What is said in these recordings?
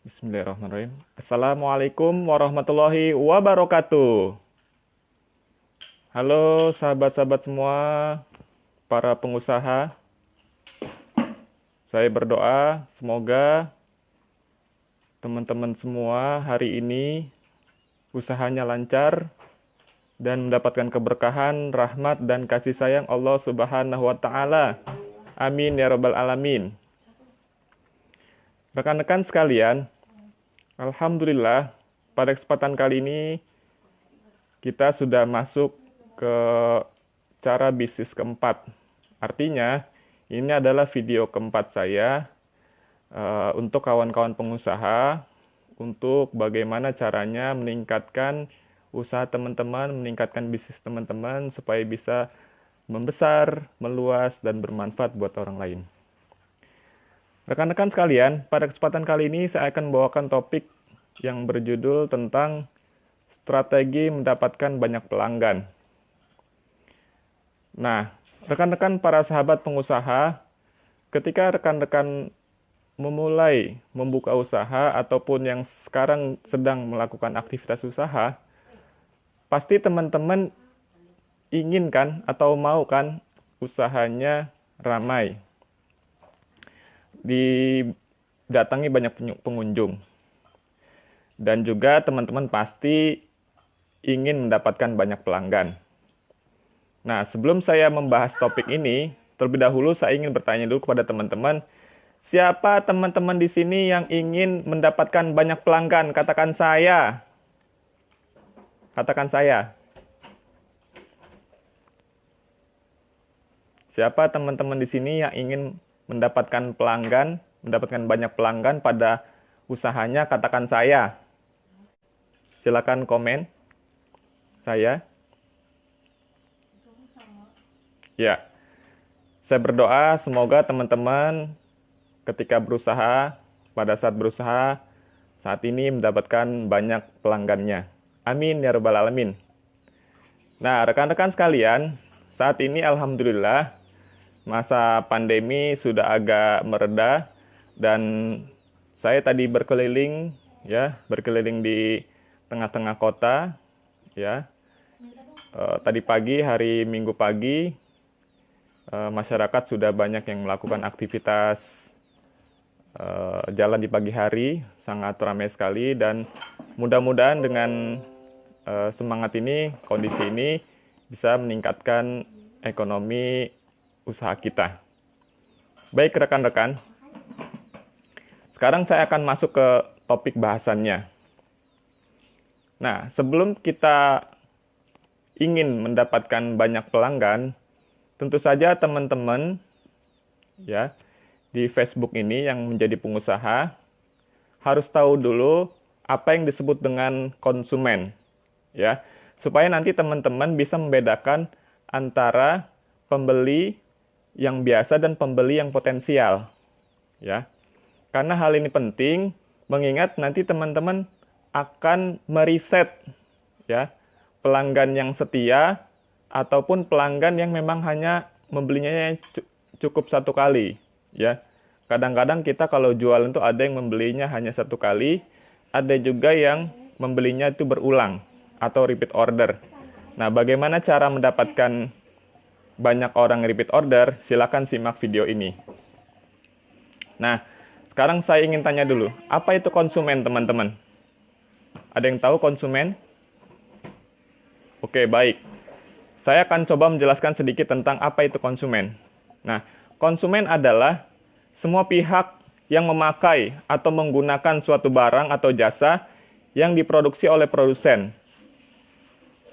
Bismillahirrahmanirrahim. Assalamualaikum warahmatullahi wabarakatuh. Halo sahabat-sahabat semua, para pengusaha. Saya berdoa semoga teman-teman semua hari ini usahanya lancar dan mendapatkan keberkahan, rahmat, dan kasih sayang Allah Subhanahu wa Ta'ala. Amin ya Rabbal 'Alamin. Rekan-rekan sekalian, alhamdulillah, pada kesempatan kali ini kita sudah masuk ke cara bisnis keempat. Artinya, ini adalah video keempat saya untuk kawan-kawan pengusaha, untuk bagaimana caranya meningkatkan usaha teman-teman, meningkatkan bisnis teman-teman, supaya bisa membesar, meluas, dan bermanfaat buat orang lain. Rekan-rekan sekalian, pada kesempatan kali ini saya akan membawakan topik yang berjudul tentang strategi mendapatkan banyak pelanggan. Nah, rekan-rekan para sahabat pengusaha, ketika rekan-rekan memulai membuka usaha ataupun yang sekarang sedang melakukan aktivitas usaha, pasti teman-teman ingin kan atau mau kan usahanya ramai, didatangi banyak pengunjung. Dan juga teman-teman pasti ingin mendapatkan banyak pelanggan. Nah, sebelum saya membahas topik ini, terlebih dahulu saya ingin bertanya dulu kepada teman-teman, siapa teman-teman di sini yang ingin mendapatkan banyak pelanggan? Katakan saya. Katakan saya. Siapa teman-teman di sini yang ingin mendapatkan pelanggan, mendapatkan banyak pelanggan pada usahanya? Katakan saya. Silakan komen. Saya. Ya. Saya berdoa semoga teman-teman ketika berusaha, pada saat berusaha, saat ini mendapatkan banyak pelanggannya. Amin ya Rabbal 'Alamin. Nah, rekan-rekan sekalian, saat ini alhamdulillah masa pandemi sudah agak mereda dan saya tadi berkeliling di tengah-tengah kota ya. Tadi pagi, hari Minggu pagi, masyarakat sudah banyak yang melakukan aktivitas jalan di pagi hari, sangat ramai sekali, dan mudah-mudahan dengan semangat ini, kondisi ini bisa meningkatkan ekonomi usaha kita. Baik rekan-rekan, sekarang saya akan masuk ke topik bahasannya. Nah, sebelum kita ingin mendapatkan banyak pelanggan, tentu saja teman-teman ya di Facebook ini yang menjadi pengusaha harus tahu dulu apa yang disebut dengan konsumen ya, supaya nanti teman-teman bisa membedakan antara pembeli yang biasa dan pembeli yang potensial ya. Karena hal ini penting, mengingat nanti teman-teman akan meriset ya pelanggan yang setia ataupun pelanggan yang memang hanya membelinya cukup satu kali ya. Kadang-kadang kita kalau jualan itu ada yang membelinya hanya satu kali, ada juga yang membelinya itu berulang atau repeat order. Nah, bagaimana cara mendapatkan banyak orang repeat order? Silakan simak video ini. Nah, sekarang saya ingin tanya dulu, apa itu konsumen, teman-teman? Ada yang tahu konsumen? Oke, baik. Saya akan coba menjelaskan sedikit tentang apa itu konsumen. Nah, konsumen adalah semua pihak yang memakai atau menggunakan suatu barang atau jasa yang diproduksi oleh produsen.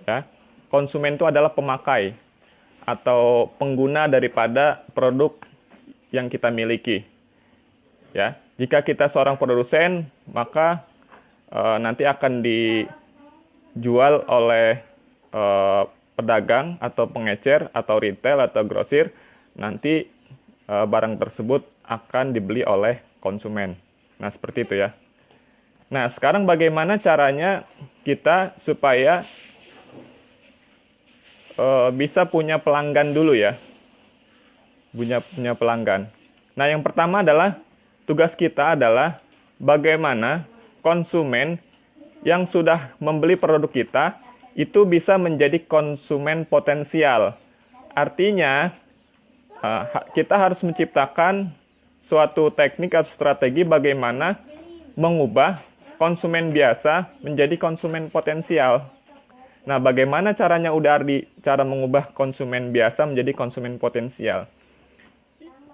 Ya, konsumen itu adalah pemakai atau pengguna daripada produk yang kita miliki. Ya, jika kita seorang produsen, maka nanti akan dijual oleh pedagang atau pengecer atau retail atau grosir. Nanti barang tersebut akan dibeli oleh konsumen. Nah, seperti itu ya. Nah, sekarang bagaimana caranya kita supaya bisa punya pelanggan dulu ya. Punya pelanggan. Nah, yang pertama adalah tugas kita adalah bagaimana konsumen yang sudah membeli produk kita itu bisa menjadi konsumen potensial. Artinya, kita harus menciptakan suatu teknik atau strategi bagaimana mengubah konsumen biasa menjadi konsumen potensial. Nah, bagaimana caranya Udardi cara mengubah konsumen biasa menjadi konsumen potensial?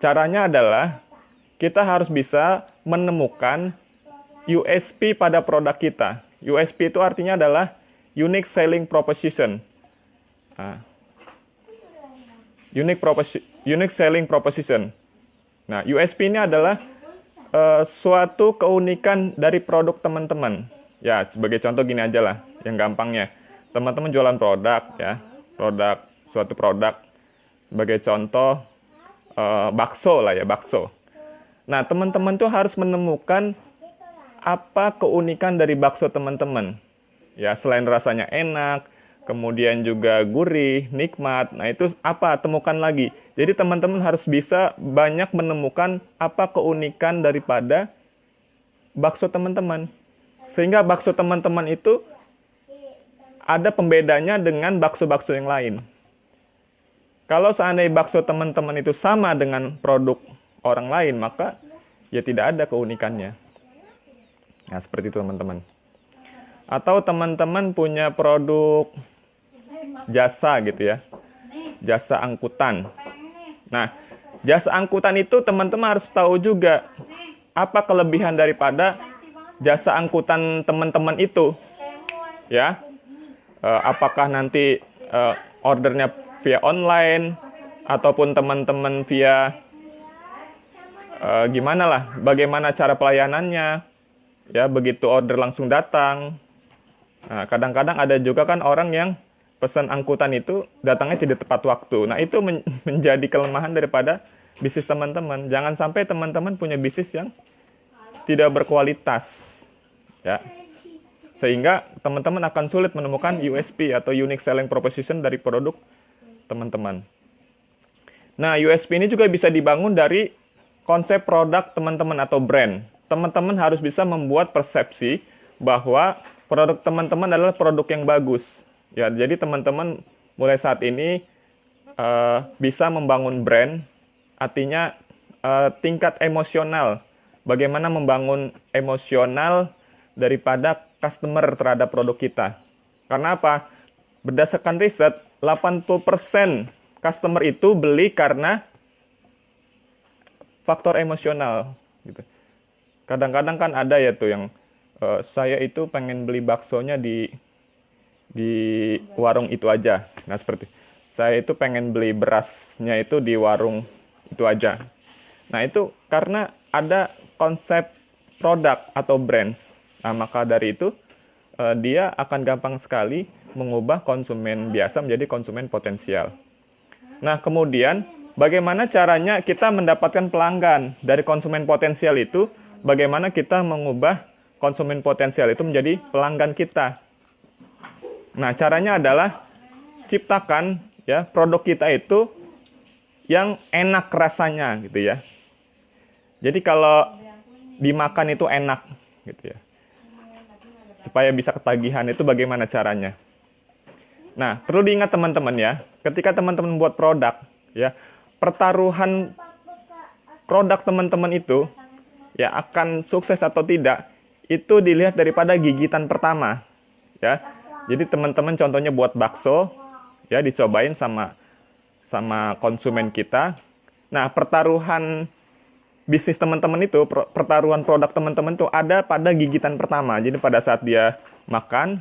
Caranya adalah kita harus bisa menemukan USP pada produk kita. USP itu artinya adalah Unique Selling Proposition. Unique Selling Proposition. Nah, USP ini adalah suatu keunikan dari produk teman-teman. Ya, sebagai contoh gini aja lah, yang gampangnya. Teman-teman jualan produk, ya, suatu produk. Sebagai contoh, bakso lah ya, bakso. Nah, teman-teman tuh harus menemukan apa keunikan dari bakso teman-teman. Ya, selain rasanya enak, kemudian juga gurih, nikmat. Nah, itu apa? Temukan lagi. Jadi, teman-teman harus bisa banyak menemukan apa keunikan daripada bakso teman-teman. Sehingga bakso teman-teman itu ada pembedanya dengan bakso-bakso yang lain. Kalau seandainya bakso teman-teman itu sama dengan produk orang lain, maka ya tidak ada keunikannya. Nah, seperti itu teman-teman. Atau teman-teman punya produk jasa gitu ya, jasa angkutan. Nah, jasa angkutan itu teman-teman harus tahu juga apa kelebihan daripada jasa angkutan teman-teman itu, ya. Apakah nanti ordernya via online ataupun teman-teman via gimana lah, bagaimana cara pelayanannya, ya, begitu order langsung datang. Nah, kadang-kadang ada juga kan orang yang pesan angkutan itu datangnya tidak tepat waktu. Nah, itu menjadi kelemahan daripada bisnis teman-teman. Jangan sampai teman-teman punya bisnis yang tidak berkualitas, ya. Sehingga teman-teman akan sulit menemukan USP atau Unique Selling Proposition dari produk teman-teman. Nah, USP ini juga bisa dibangun dari konsep produk teman-teman atau brand. Teman-teman harus bisa membuat persepsi bahwa produk teman-teman adalah produk yang bagus. Ya, jadi teman-teman mulai saat ini bisa membangun brand, artinya tingkat emosional. Bagaimana membangun emosional daripada customer terhadap produk kita. Karena apa? Berdasarkan riset, 80% customer itu beli karena faktor emosional. Gitu. Kadang-kadang kan ada ya tuh yang saya itu pengen beli baksonya di warung itu aja. Nah, seperti saya itu pengen beli berasnya itu di warung itu aja. Nah, itu karena ada konsep produk atau brands. Nah, maka dari itu dia akan gampang sekali mengubah konsumen biasa menjadi konsumen potensial. Nah, kemudian bagaimana caranya kita mendapatkan pelanggan dari konsumen potensial itu? Bagaimana kita mengubah konsumen potensial itu menjadi pelanggan kita? Nah, caranya adalah ciptakan ya produk kita itu yang enak rasanya gitu ya. Jadi kalau dimakan itu enak gitu ya. Supaya bisa ketagihan itu bagaimana caranya? Nah, perlu diingat teman-teman ya, ketika teman-teman buat produk ya, pertaruhan produk teman-teman itu ya akan sukses atau tidak itu dilihat daripada gigitan pertama ya. Jadi teman-teman contohnya buat bakso ya, dicobain sama konsumen kita. Nah, pertaruhan bisnis teman-teman itu, pertaruhan produk teman-teman itu ada pada gigitan pertama. Jadi pada saat dia makan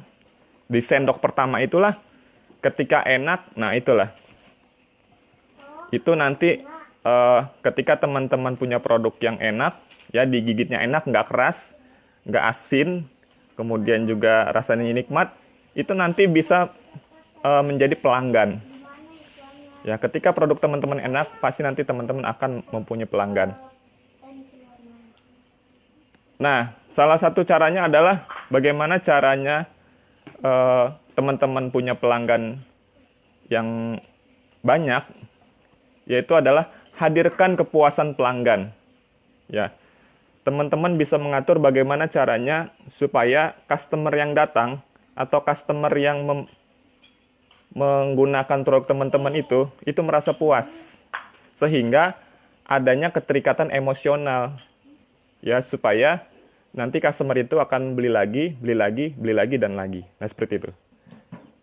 di sendok pertama itulah ketika enak. Nah, itulah itu nanti ketika teman-teman punya produk yang enak ya, digigitnya enak, nggak keras, nggak asin, kemudian juga rasanya nikmat, itu nanti bisa menjadi pelanggan. Ya, ketika produk teman-teman enak, pasti nanti teman-teman akan mempunyai pelanggan. Nah, salah satu caranya adalah bagaimana caranya teman-teman punya pelanggan yang banyak, yaitu adalah hadirkan kepuasan pelanggan. Ya, teman-teman bisa mengatur bagaimana caranya supaya customer yang datang atau customer yang menggunakan produk teman-teman itu merasa puas. Sehingga adanya keterikatan emosional. Ya, supaya nanti customer itu akan beli lagi, dan lagi. Nah, seperti itu.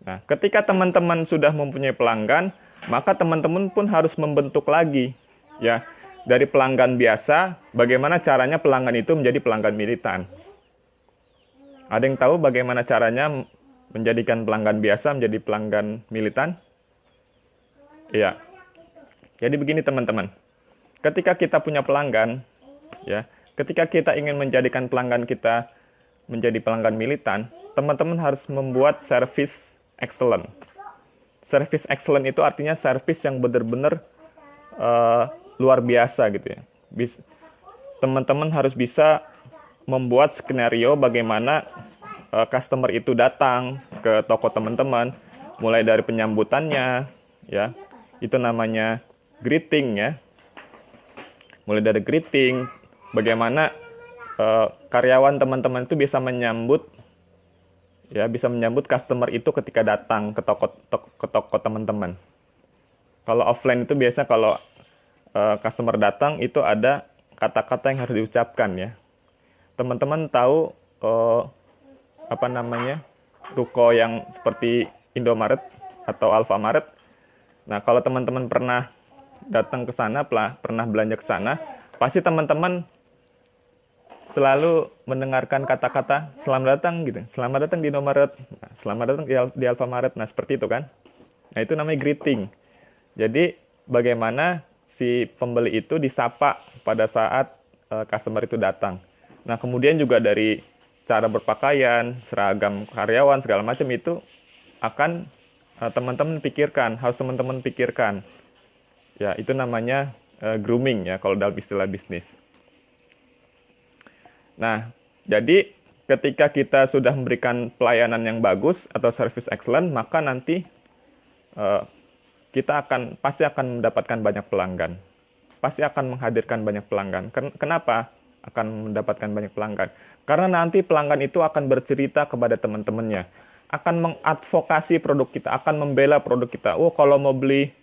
Nah, ketika teman-teman sudah mempunyai pelanggan, maka teman-teman pun harus membentuk lagi, ya, dari pelanggan biasa, bagaimana caranya pelanggan itu menjadi pelanggan militan. Ada yang tahu bagaimana caranya menjadikan pelanggan biasa menjadi pelanggan militan? Iya. Jadi begini teman-teman, ketika kita punya pelanggan, ya, ketika kita ingin menjadikan pelanggan kita menjadi pelanggan militan, teman-teman harus membuat service excellent. Service excellent itu artinya service yang benar-benar luar biasa gitu ya. Teman-teman harus bisa membuat skenario bagaimana customer itu datang ke toko teman-teman, mulai dari penyambutannya, ya, itu namanya greeting ya. Mulai dari greeting, bagaimana karyawan teman-teman itu bisa menyambut customer itu ketika datang ke toko teman-teman. Kalau offline itu biasanya kalau customer datang itu ada kata-kata yang harus diucapkan ya. Teman-teman tahu ruko yang seperti Indomaret atau Alfamaret. Nah, kalau teman-teman pernah datang ke sana, pernah belanja ke sana, pasti teman-teman selalu mendengarkan kata-kata selamat datang gitu. Selamat datang di Indomaret, selamat datang di Alfamaret. Nah, seperti itu kan. Nah, itu namanya greeting. Jadi, bagaimana si pembeli itu disapa pada saat customer itu datang. Nah, kemudian juga dari cara berpakaian, seragam karyawan, segala macam itu akan harus teman-teman pikirkan. Ya, itu namanya grooming ya kalau dalam istilah bisnis. Nah, jadi ketika kita sudah memberikan pelayanan yang bagus atau service excellent, maka nanti kita pasti akan mendapatkan banyak pelanggan. Pasti akan menghadirkan banyak pelanggan. Kenapa akan mendapatkan banyak pelanggan? Karena nanti pelanggan itu akan bercerita kepada teman-temannya, akan mengadvokasi produk kita, akan membela produk kita. Oh, kalau mau beli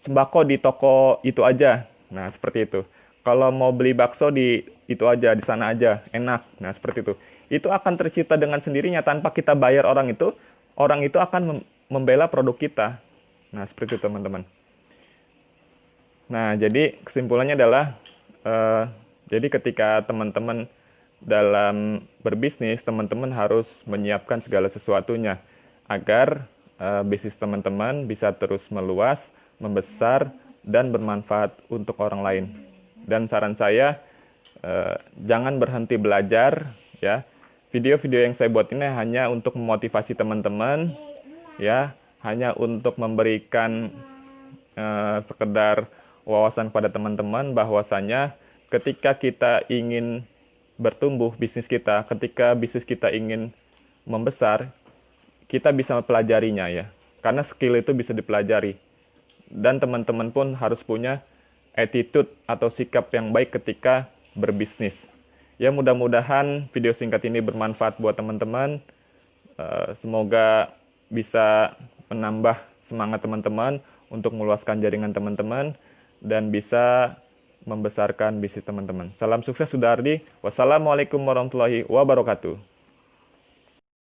sembako di toko itu aja. Nah, seperti itu. Kalau mau beli bakso di itu aja, di sana aja, enak. Nah, seperti itu. Itu akan tercipta dengan sendirinya tanpa kita bayar orang itu akan membela produk kita. Nah, seperti itu, teman-teman. Nah, jadi kesimpulannya adalah, jadi ketika teman-teman dalam berbisnis, teman-teman harus menyiapkan segala sesuatunya agar bisnis teman-teman bisa terus meluas, membesar, dan bermanfaat untuk orang lain. Dan saran saya, jangan berhenti belajar, ya. Video-video yang saya buat ini hanya untuk memotivasi teman-teman, ya, hanya untuk memberikan sekedar wawasan pada teman-teman bahwasanya ketika kita ingin bertumbuh bisnis kita, ketika bisnis kita ingin membesar, kita bisa mempelajarinya ya. Karena skill itu bisa dipelajari. Dan teman-teman pun harus punya attitude atau sikap yang baik ketika berbisnis. Ya, mudah-mudahan video singkat ini bermanfaat buat teman-teman. Semoga bisa menambah semangat teman-teman untuk meluaskan jaringan teman-teman dan bisa membesarkan bisnis teman-teman. Salam sukses Sudardi. Wassalamualaikum warahmatullahi wabarakatuh.